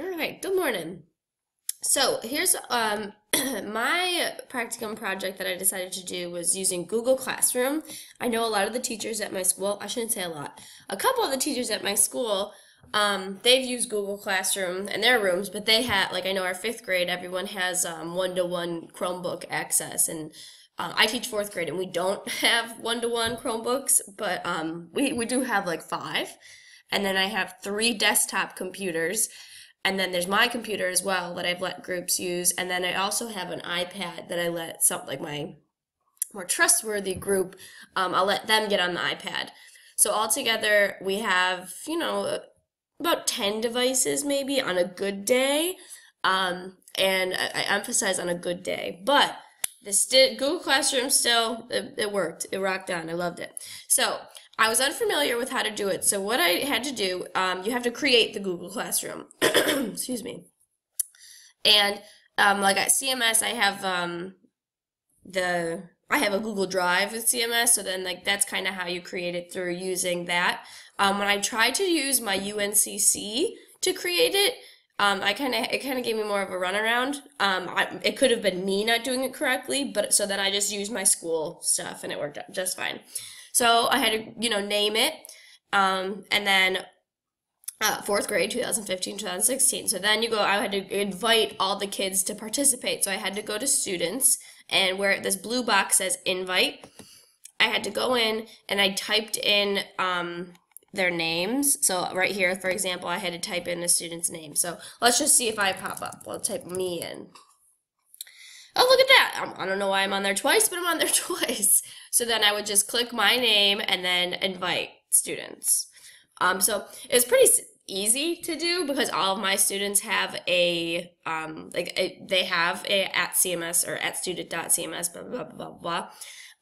All right, good morning. So here's my practicum project that I decided to do was using Google Classroom. I know a lot of the teachers at my school, I shouldn't say a lot, a couple of the teachers at my school, they've used Google Classroom in their rooms, but they had, like I know our fifth grade, everyone has one-to-one Chromebook access, and I teach fourth grade and we don't have one-to-one Chromebooks, but we do have like five. And then I have three desktop computers. And then there's my computer as well that I've let groups use. And then I also have an iPad that I let some, like my more trustworthy group, I'll let them get on the iPad. So altogether, we have, about 10 devices maybe on a good day. And I emphasize on a good day. But Google Classroom still, it worked. It rocked on. I loved it. So I was unfamiliar with how to do it. So what I had to do, you have to create the Google Classroom. Excuse me. And like at CMS, I have I have a Google Drive with CMS. So then like that's kind of how you create it, through using that. When I tried to use my UNCC to create it, it kind of gave me more of a runaround. It could have been me not doing it correctly, but so then I just used my school stuff and it worked out just fine. So I had to, name it, and then fourth grade, 2015, 2016. So then I had to invite all the kids to participate. So I had to go to students, and where this blue box says invite, I had to go in and I typed in their names. So right here, for example, I had to type in a student's name. So let's just see if I pop up. We'll type me in. Oh, look at that. I don't know why I'm on there twice, but I'm on there twice. So then I would just click my name and then invite students. So it's pretty easy to do because all of my students have they have a at CMS or at student.cms, blah, blah, blah, blah, blah.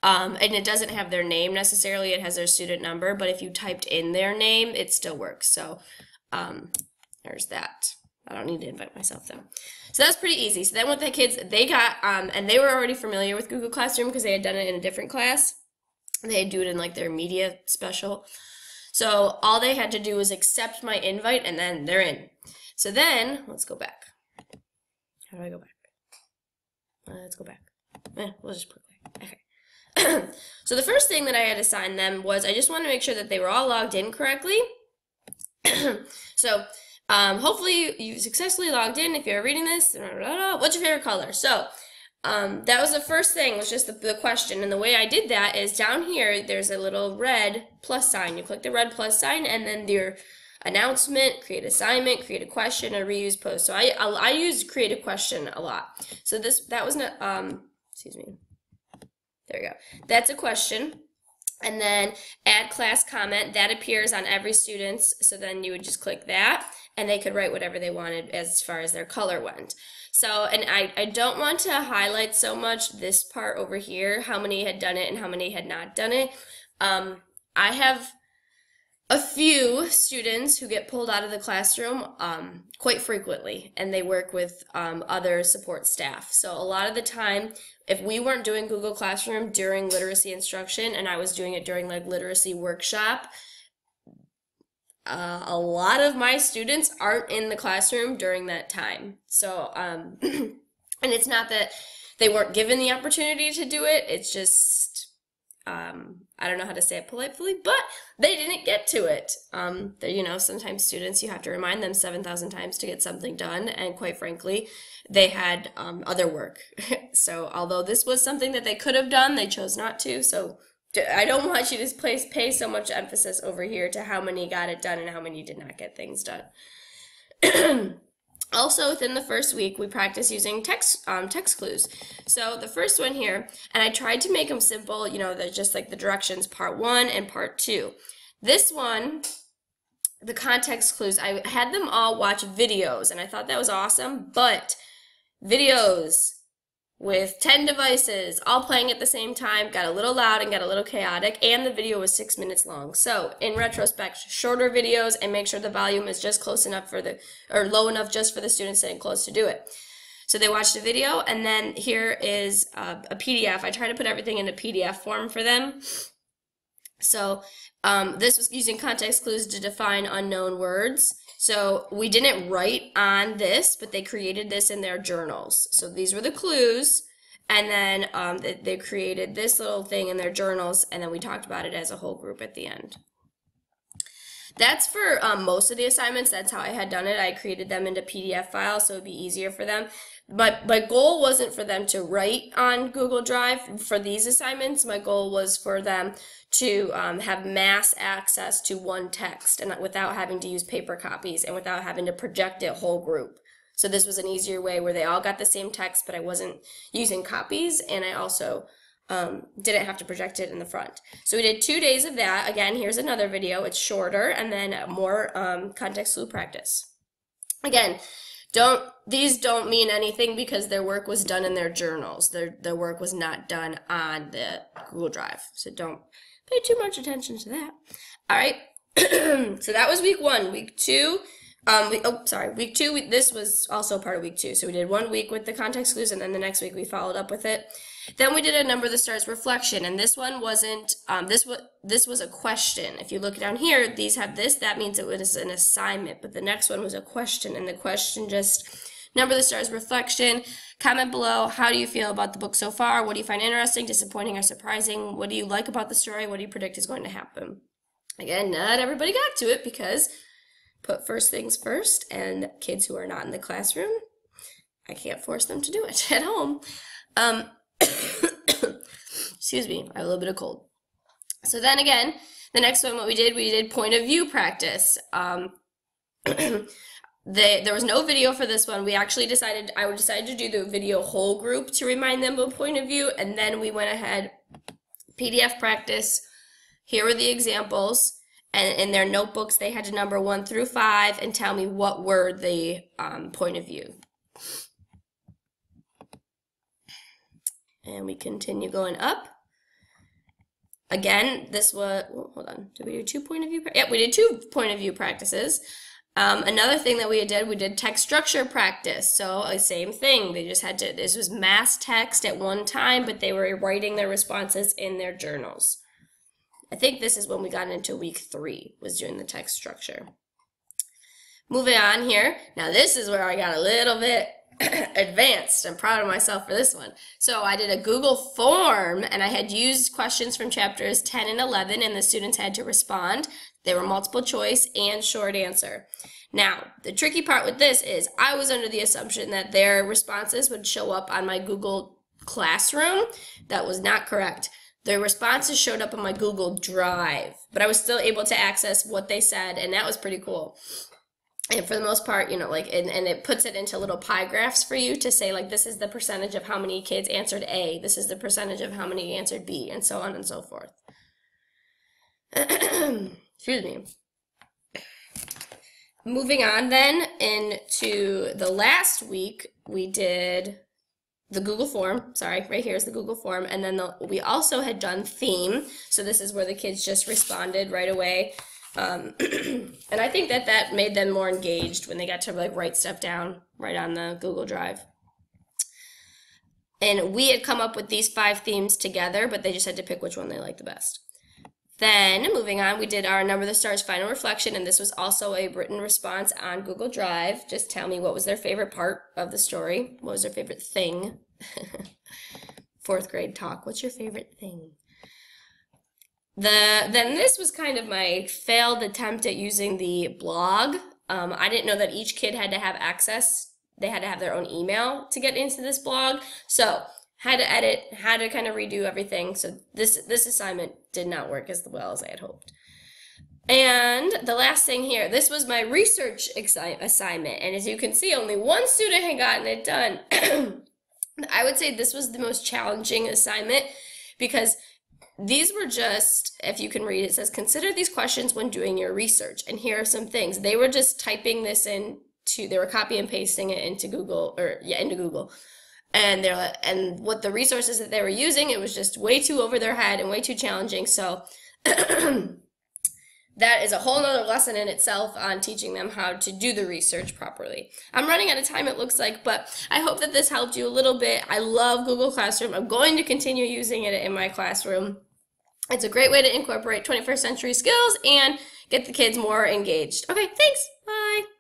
And it doesn't have their name necessarily. It has their student number, but if you typed in their name, it still works. So there's that. I don't need to invite myself though. So that's pretty easy. So then with the kids, they got, and they were already familiar with Google Classroom because they had done it in a different class. They had do it in like their media special. So all they had to do was accept my invite and then they're in. So then, let's go back. How do I go back? Let's go back. We'll just put it back. Okay. So the first thing that I had assigned them was I just wanted to make sure that they were all logged in correctly. So hopefully you successfully logged in. If you're reading this, what's your favorite color? So that was the first thing, was just the question. And the way I did that is down here, there's a little red plus sign. You click the red plus sign and then your announcement, create assignment, create a question, or reuse post. So I used create a question a lot. So that was not, excuse me. There we go. That's a question. And then add class comment, that appears on every student's. So then you would just click that and they could write whatever they wanted as far as their color went. So, and I don't want to highlight so much this part over here, how many had done it and how many had not done it. I have a few students who get pulled out of the classroom quite frequently, and they work with other support staff. So a lot of the time, if we weren't doing Google Classroom during literacy instruction and I was doing it during like literacy workshop, a lot of my students aren't in the classroom during that time. So, and it's not that they weren't given the opportunity to do it, it's just, I don't know how to say it politely, but they didn't get to it. Sometimes students, you have to remind them 7,000 times to get something done, and quite frankly, they had other work. So although this was something that they could have done, they chose not to. So I don't want you to pay so much emphasis over here to how many got it done and how many did not get things done. Also, within the first week, we practiced using text clues. So the first one here, and I tried to make them simple, they're just like the directions, part 1 and part 2. This one, the context clues, I had them all watch videos, and I thought that was awesome, but videos with 10 devices all playing at the same time got a little loud and got a little chaotic, and the video was 6 minutes long. So in retrospect, shorter videos and make sure the volume is just close enough low enough just for the students sitting close to do it. So they watched a video, and then here is a PDF. I try to put everything in a PDF form for them. So this was using context clues to define unknown words. So we didn't write on this, but they created this in their journals. So these were the clues, and then they created this little thing in their journals, and then we talked about it as a whole group at the end. That's for most of the assignments. That's how I had done it. I created them into PDF files so it would be easier for them. But my goal wasn't for them to write on Google Drive for these assignments. My goal was for them to have mass access to one text and without having to use paper copies and without having to project it whole group. So this was an easier way where they all got the same text, but I wasn't using copies, and I also didn't have to project it in the front. So we did 2 days of that. Again, here's another video. It's shorter, and then more context clue practice. Again, these don't mean anything because their work was done in their journals. Their work was not done on the Google Drive. So don't pay too much attention to that. All right. So that was week 1. Week 2. Week 2. This was also part of week 2. So we did 1 week with the context clues, and then the next week we followed up with it. Then we did a number that starts reflection, and this one wasn't. This was a question. If you look down here, these have this. That means it was an assignment. But the next one was a question, and the question just number that starts reflection. Comment below. How do you feel about the book so far? What do you find interesting, disappointing, or surprising? What do you like about the story? What do you predict is going to happen? Again, not everybody got to it because put first things first, and kids who are not in the classroom, I can't force them to do it at home. Excuse me, I have a little bit of cold. So then again, the next one, we did point of view practice. There was no video for this one. I decided to do the video whole group to remind them of point of view, and then we went ahead, PDF practice. Here were the examples, and in their notebooks they had to number 1 through 5 and tell me what were the point of view. And we continue going up. Again, this was, hold on, did we do 2 point of view? Yep, we did 2 point of view practices. Another thing that we did text structure practice. So same thing, they just had to, this was mass text at one time, but they were writing their responses in their journals. I think this is when we got into week 3, was doing the text structure. Moving on here, now this is where I got a little bit advanced. I'm proud of myself for this one. So I did a Google form, and I had used questions from chapters 10 and 11, and the students had to respond. They were multiple choice and short answer. Now, the tricky part with this is I was under the assumption that their responses would show up on my Google Classroom. That was not correct. Their responses showed up on my Google Drive, but I was still able to access what they said, and that was pretty cool. And for the most part, and it puts it into little pie graphs for you to say, like, this is the percentage of how many kids answered A, this is the percentage of how many answered B, and so on and so forth. Excuse me. Moving on then into the last week, we did the Google form. Sorry, right here is the Google form. And then we also had done theme. So this is where the kids just responded right away. And I think that made them more engaged when they got to write stuff down right on the Google Drive. And we had come up with these 5 themes together, but they just had to pick which one they liked the best. Then, moving on, we did our Number the Stars final reflection, and this was also a written response on Google Drive. Just tell me what was their favorite part of the story. What was their favorite thing? 4th grade talk. What's your favorite thing? Then this was kind of my failed attempt at using the blog. I didn't know that each kid had to have access. They had to have their own email to get into this blog. So had to edit, had to kind of redo everything. So this assignment did not work as well as I had hoped. And the last thing here, this was my research assignment. And as you can see, only one student had gotten it done. I would say this was the most challenging assignment because these were just, if you can read, it says, consider these questions when doing your research. And here are some things. They were just typing this they were copy and pasting it into Google, into Google. And what the resources that they were using, it was just way too over their head and way too challenging. So that is a whole nother lesson in itself on teaching them how to do the research properly. I'm running out of time, it looks like, but I hope that this helped you a little bit. I love Google Classroom. I'm going to continue using it in my classroom. It's a great way to incorporate 21st century skills and get the kids more engaged. Okay, thanks. Bye.